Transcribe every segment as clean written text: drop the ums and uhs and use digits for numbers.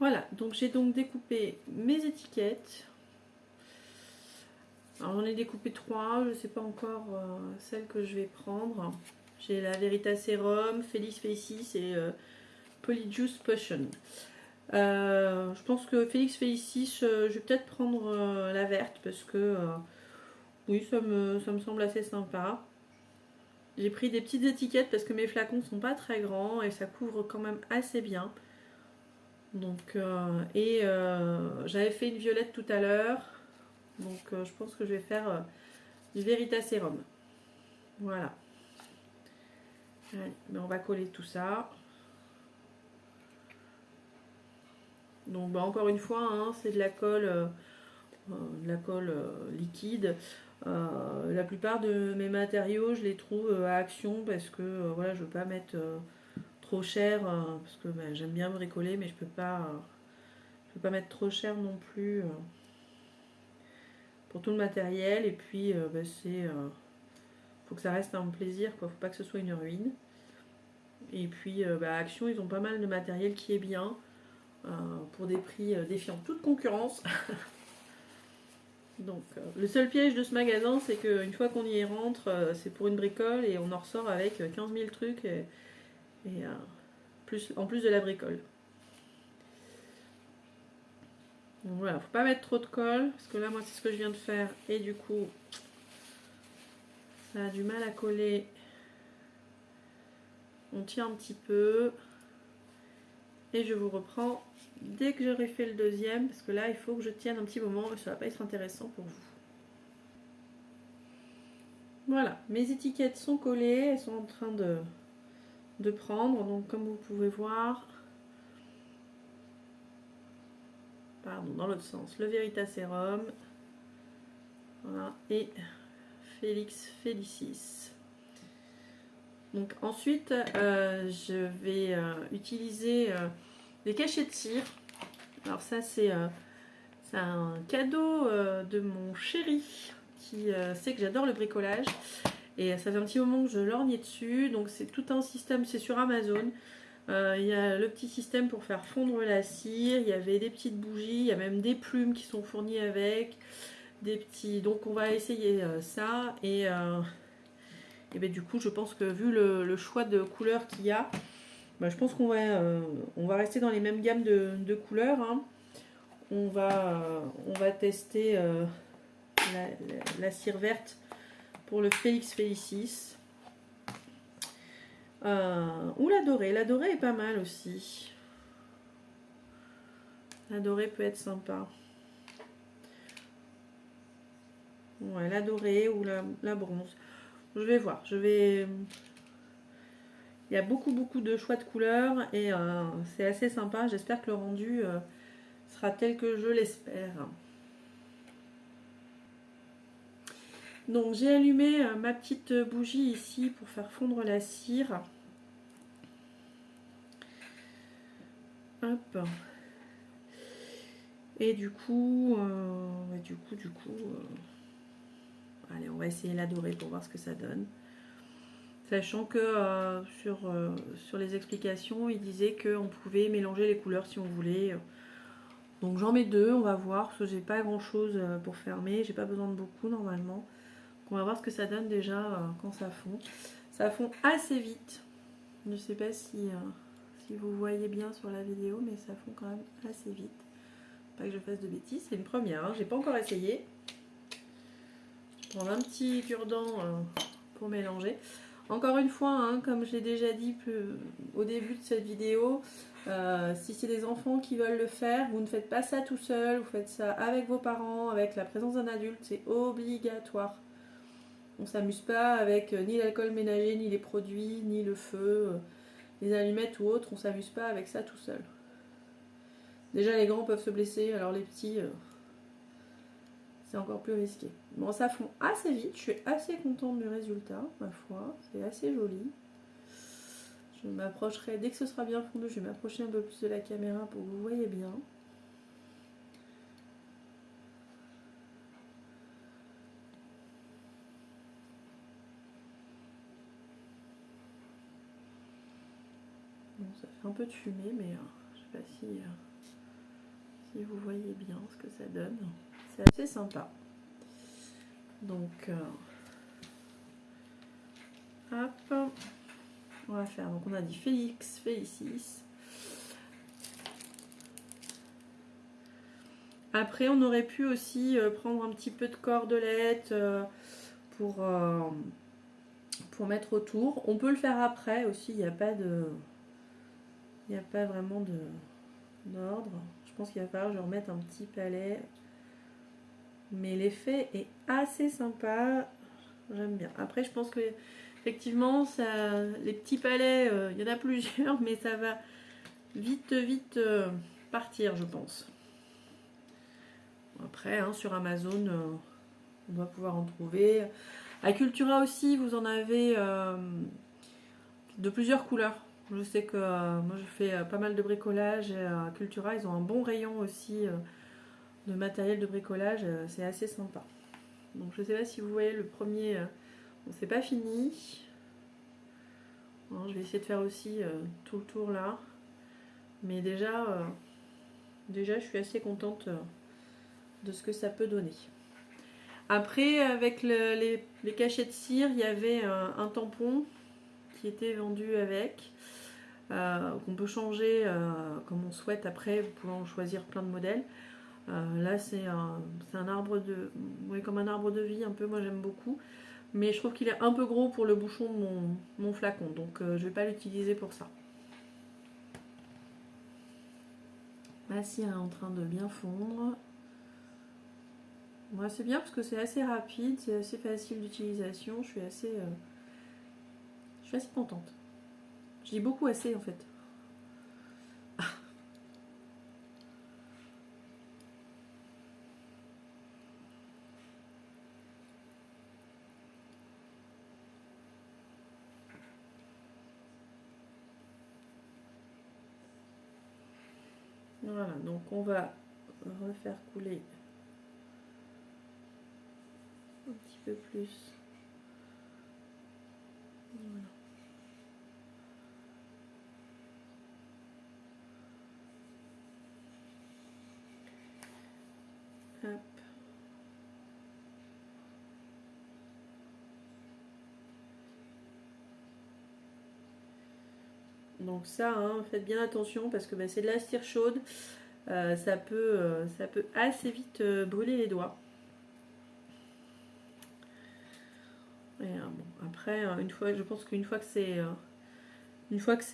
Voilà, donc j'ai donc découpé mes étiquettes. Alors j'en ai découpé 3, je ne sais pas encore celle que je vais prendre. J'ai la Veritaserum, Felix Felicis et Polyjuice Potion. Je pense que Felix Felicis, je vais peut-être prendre la verte parce que oui, ça me semble assez sympa. J'ai pris des petites étiquettes parce que mes flacons sont pas très grands et ça couvre quand même assez bien. Donc, j'avais fait une violette tout à l'heure. Donc je pense que je vais faire du Veritaserum. Voilà. Allez, mais on va coller tout ça. Donc bah, encore une fois, hein, c'est de la colle, liquide. La plupart de mes matériaux, je les trouve à Action parce que voilà, je veux pas mettre trop cher parce que bah, j'aime bien bricoler, mais je peux pas mettre trop cher non plus pour tout le matériel. Et puis bah, faut que ça reste un plaisir, quoi. Faut pas que ce soit une ruine. Et puis bah, Action, ils ont pas mal de matériel qui est bien pour des prix défiant toute concurrence. Donc le seul piège de ce magasin, c'est qu'une fois qu'on y rentre, c'est pour une bricole et on en ressort avec 15 000 trucs en plus de la bricole. Donc voilà, faut pas mettre trop de colle parce que là moi c'est ce que je viens de faire et du coup ça a du mal à coller. On tient un petit peu et je vous reprends dès que j'aurai fait le deuxième parce que là il faut que je tienne un petit moment et ça va pas être intéressant pour vous. Voilà, mes étiquettes sont collées, elles sont en train de prendre, donc comme vous pouvez voir, pardon, dans l'autre sens, le Veritaserum, voilà, et Felix Felicis. Donc ensuite, je vais utiliser des cachets de cire. Alors ça, c'est un cadeau de mon chéri qui sait que j'adore le bricolage. Et ça fait un petit moment que je lorgnais dessus. Donc c'est tout un système, c'est sur Amazon. Il y a le petit système pour faire fondre la cire. Il y avait des petites bougies. Il y a même des plumes qui sont fournies avec. Des petits... Donc on va essayer ça. Et ben, du coup, je pense que vu le choix de couleurs qu'il y a, ben, je pense qu'on va rester dans les mêmes gammes de couleurs. Hein. On va tester la cire verte pour le Felix Felicis. Ou la dorée. La dorée est pas mal aussi. La dorée peut être sympa. Ouais, la dorée ou la bronze. Je vais voir. Il y a beaucoup de choix de couleurs et c'est assez sympa. J'espère que le rendu sera tel que je l'espère. Donc j'ai allumé ma petite bougie ici pour faire fondre la cire. Hop. Et du coup, allez, on va essayer la dorée pour voir ce que ça donne. Sachant que sur les explications, il disait qu'on pouvait mélanger les couleurs si on voulait. Donc j'en mets 2, on va voir, parce que j'ai pas grand chose pour fermer, j'ai pas besoin de beaucoup normalement. Donc on va voir ce que ça donne déjà quand ça fond. Ça fond assez vite. Je sais pas si vous voyez bien sur la vidéo, mais ça fond quand même assez vite. Pas que je fasse de bêtises, c'est une première, hein. J'ai pas encore essayé. Je prends un petit cure-dent pour mélanger. Encore une fois, hein, comme je l'ai déjà dit au début de cette vidéo, si c'est des enfants qui veulent le faire, vous ne faites pas ça tout seul, vous faites ça avec vos parents, avec la présence d'un adulte, c'est obligatoire. On ne s'amuse pas avec ni l'alcool ménager, ni les produits, ni le feu, les allumettes ou autres, on ne s'amuse pas avec ça tout seul. Déjà les grands peuvent se blesser, alors les petits, c'est encore plus risqué. Bon, ça fond assez vite, je suis assez contente du résultat, ma foi, c'est assez joli. Je m'approcherai, dès que ce sera bien fondu, je vais m'approcher un peu plus de la caméra pour que vous voyez bien. Bon, ça fait un peu de fumée, mais je sais pas si si vous voyez bien ce que ça donne. C'est assez sympa. Donc, hop, on va faire. Donc, on a dit Félix, Félicis. Après, on aurait pu aussi prendre un petit peu de cordelette pour mettre autour. On peut le faire après aussi. Il n'y a pas vraiment d'ordre. Je pense qu'il va falloir que je remette un petit palet. Mais l'effet est assez sympa. J'aime bien. Après, je pense que effectivement, les petits palets, il y en a plusieurs, mais ça va vite partir, je pense. Après, hein, sur Amazon, on doit pouvoir en trouver. À Cultura aussi, vous en avez de plusieurs couleurs. Je sais que moi, je fais pas mal de bricolage. Et à Cultura, ils ont un bon rayon aussi de matériel de bricolage. C'est assez sympa. Donc, je ne sais pas si vous voyez le premier. Bon, c'est pas fini. Bon, je vais essayer de faire aussi tout le tour là. Mais déjà, je suis assez contente de ce que ça peut donner. Après, avec les cachets de cire, il y avait un tampon qui était vendu avec, qu'on peut changer comme on souhaite. Après, vous pouvez en choisir plein de modèles. Là, c'est un arbre comme un arbre de vie un peu, moi j'aime beaucoup. Mais je trouve qu'il est un peu gros pour le bouchon de mon flacon, donc je ne vais pas l'utiliser pour ça. La cire est en train de bien fondre. Moi, c'est bien parce que c'est assez rapide, c'est assez facile d'utilisation. Je suis assez contente. Je dis beaucoup assez en fait. Voilà, donc on va refaire couler un petit peu plus. Voilà. Hop. Donc ça, hein, faites bien attention parce que c'est de la cire chaude. Ça peut assez vite brûler les doigts. Et, bon, après, je pense qu'une fois que c'est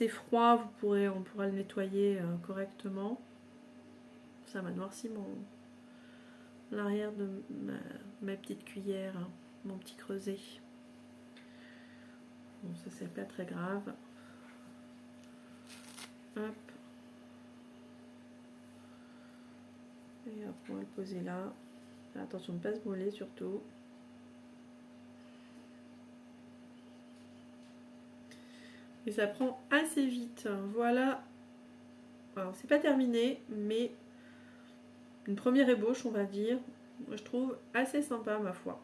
froid, on pourra le nettoyer correctement. Ça m'a noirci l'arrière de ma petite cuillère, hein, mon petit creuset. Bon, ça c'est pas très grave. Hop. Et hop, on va le poser là. Attention de ne pas se brûler surtout. Et ça prend assez vite. Voilà. Alors c'est pas terminé, mais une première ébauche, on va dire. Moi, je trouve assez sympa, ma foi.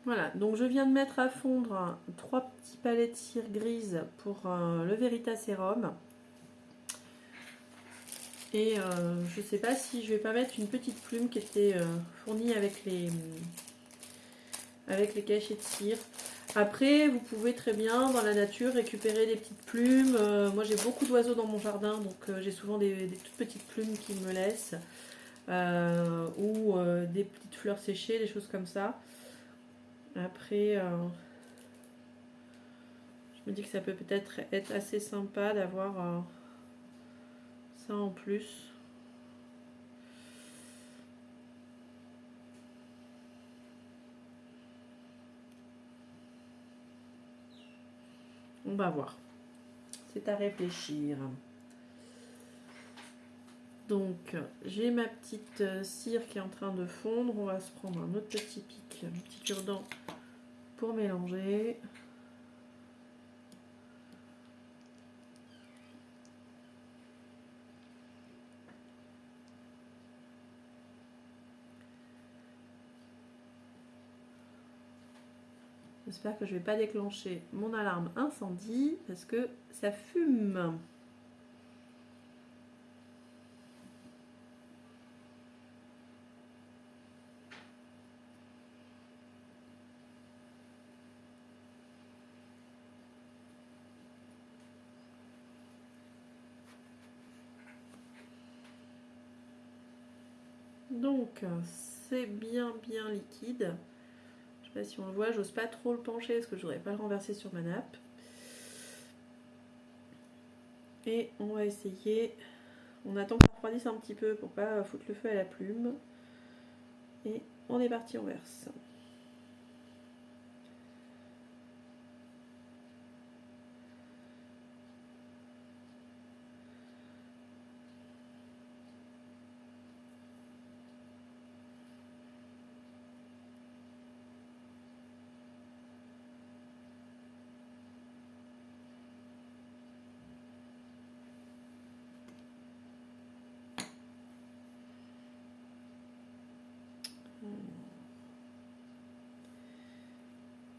Voilà, donc je viens de mettre à fondre 3 petits palets de cire grise pour le Veritaserum. Et je sais pas si je vais pas mettre une petite plume qui était fournie avec les cachets de cire. Après, vous pouvez très bien dans la nature récupérer des petites plumes. Moi, j'ai beaucoup d'oiseaux dans mon jardin, donc j'ai souvent des toutes petites plumes qui me laissent. Ou des petites fleurs séchées, des choses comme ça. Après, je me dis que ça peut peut-être être assez sympa d'avoir ça en plus. On va voir. C'est à réfléchir. Donc, j'ai ma petite cire qui est en train de fondre. On va se prendre un autre petit pic, un petit cure-dent pour mélanger. J'espère que je ne vais pas déclencher mon alarme incendie parce que ça fume. Donc c'est bien liquide. Je sais pas si on le voit, j'ose pas trop le pencher parce que je voudrais pas le renverser sur ma nappe. Et on va essayer, on attend que ça refroidisse un petit peu pour pas foutre le feu à la plume. Et on est parti, on verse.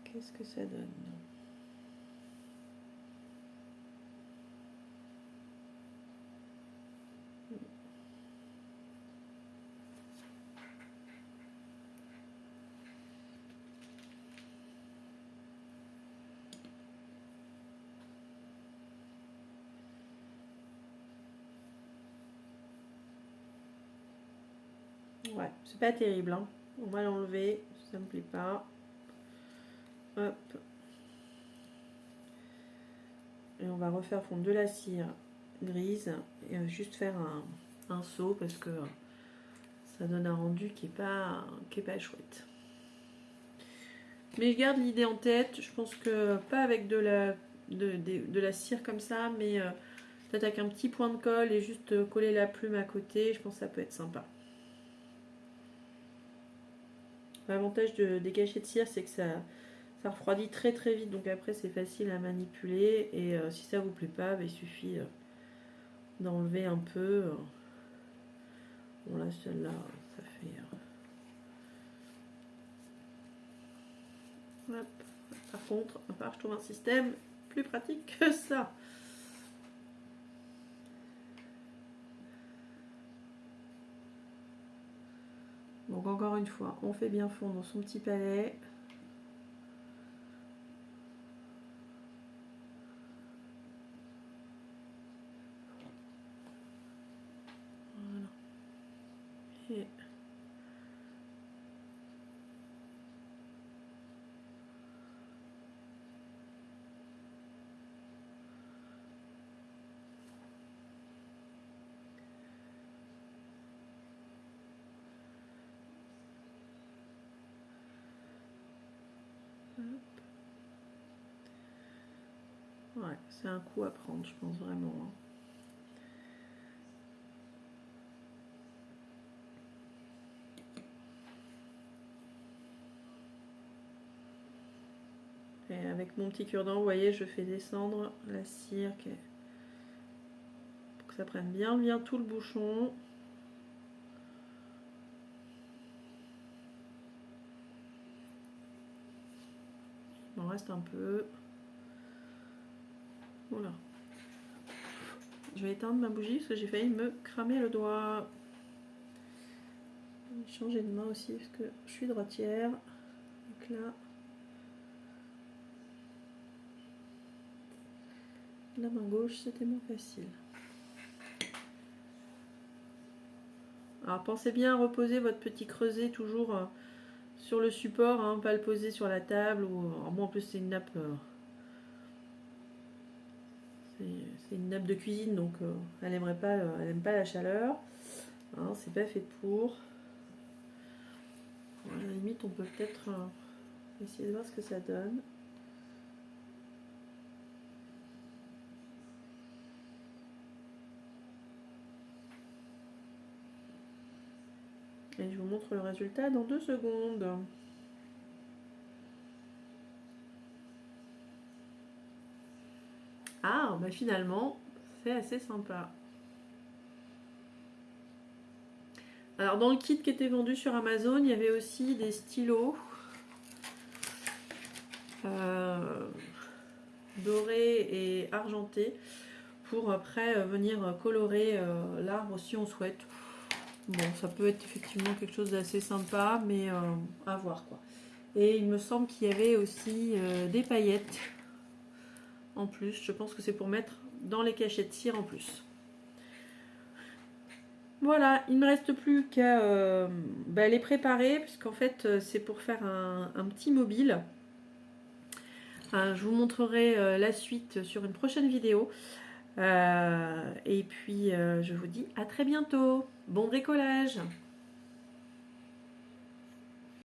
Qu'est-ce que ça donne? Ouais, c'est pas terrible, hein. On va l'enlever, ça me plaît pas. Hop. Et on va refaire fondre de la cire grise et juste faire un seau parce que ça donne un rendu qui est pas chouette. Mais je garde l'idée en tête, je pense que pas avec de la cire comme ça, mais peut-être avec un petit point de colle et juste coller la plume à côté, je pense que ça peut être sympa. L'avantage des cachets de cire, c'est que ça refroidit très vite, donc après c'est facile à manipuler, et si ça vous plaît pas, il suffit d'enlever un peu. Bon là, celle-là, ça fait... Hop. Par contre, je trouve un système plus pratique que ça. Donc encore une fois, on fait bien fondre son petit palais. Voilà. Et ouais, c'est un coup à prendre, je pense vraiment. Hein. Et avec mon petit cure-dent, vous voyez, je fais descendre la cire pour que ça prenne bien tout le bouchon. Il m'en reste un peu. Voilà. Je vais éteindre ma bougie parce que j'ai failli me cramer le doigt. Je vais changer de main aussi parce que je suis droitière. Donc là, la main gauche, c'était moins facile. Alors pensez bien à reposer votre petit creuset toujours sur le support, hein, pas le poser sur la table. Alors moi en plus c'est une nappe, c'est une nappe de cuisine, donc elle aime pas la chaleur. Hein, c'est pas fait pour. À la limite on peut peut-être essayer de voir ce que ça donne. Et je vous montre le résultat dans 2 secondes. Ah, bah finalement, c'est assez sympa. Alors dans le kit qui était vendu sur Amazon, il y avait aussi des stylos dorés et argentés pour après venir colorer l'arbre si on souhaite. Bon, ça peut être effectivement quelque chose d'assez sympa, mais à voir quoi. Et il me semble qu'il y avait aussi des paillettes en plus. Je pense que c'est pour mettre dans les cachets de cire en plus. Voilà, il ne me reste plus qu'à les préparer, puisqu'en fait c'est pour faire un petit mobile. Je vous montrerai la suite sur une prochaine vidéo. Et puis je vous dis à très bientôt. Bon bricolage!